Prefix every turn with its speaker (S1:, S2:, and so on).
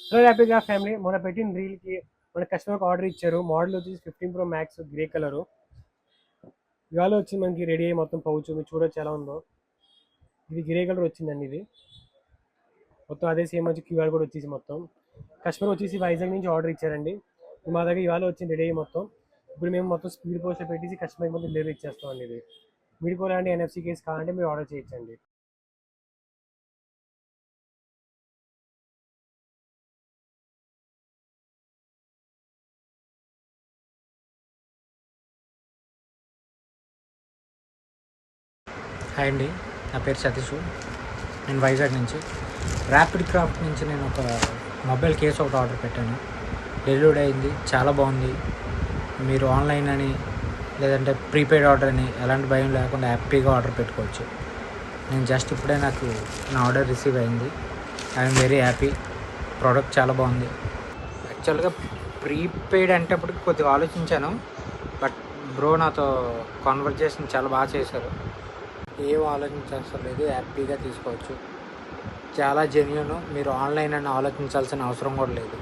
S1: Hello హ్యాపీగా family మొన్న పెట్టిన రీల్కి మన కస్టమర్కి ఆర్డర్ ఇచ్చారు. మోడల్ వచ్చేసి 15 Pro Max గ్రే కలరు. ఇవాళ వచ్చి మనకి రెడీ అయ్యి మొత్తం పౌచ్ మీరు చూడొచ్చు ఎలా ఉందో. ఇది గ్రే కలర్ వచ్చిందండి. ఇది మొత్తం అదే సేమ్ వచ్చి క్యూఆర్ కూడా వచ్చేసి మొత్తం కస్టమర్ వచ్చేసి వైజాగ్ నుంచి ఆర్డర్ ఇచ్చారండి. మా దగ్గర ఇవాళ వచ్చింది రెడీ అయ్యి మొత్తం. ఇప్పుడు మేము మొత్తం స్పీడ్ పోస్ట్లో పెట్టేసి కస్టమర్కి మొత్తం డెలివరీ ఇచ్చేస్తామండి. ఇది మీకు కూడా అండి NFC కేసు కావాలంటే మీరు ఆర్డర్ చేయొచ్చండి.
S2: హాయ్ అండి, నా పేరు సతీష్. నేను వైజాగ్ నుంచి ర్యాపిడ్ క్రాఫ్ట్ నుంచి నేను ఒక మొబైల్ కేస్ ఒకటి ఆర్డర్ పెట్టాను. డెలివరీ అయింది, చాలా బాగుంది. మీరు ఆన్లైన్ అని లేదంటే ప్రీపెయిడ్ ఆర్డర్ అని ఎలాంటి భయం లేకుండా హ్యాపీగా ఆర్డర్ పెట్టుకోవచ్చు. నేను జస్ట్ ఇప్పుడే నాకు నా ఆర్డర్ రిసీవ్ అయింది. I'm very happy. ప్రోడక్ట్ చాలా బాగుంది. యాక్చువల్గా ప్రీపెయిడ్ అంటే అప్పటికి కొద్దిగా ఆలోచించాను, బట్ బ్రో నాతో కాన్వర్జేషన్ చాలా బాగా చేశారు. ఏం ఆలోచించాల్సిన లేదు, హ్యాపీగా తీసుకోవచ్చు. చాలా జెన్యూన్. మీరు ఆన్లైన్ అని ఆలోచించాల్సిన అవసరం కూడా లేదు.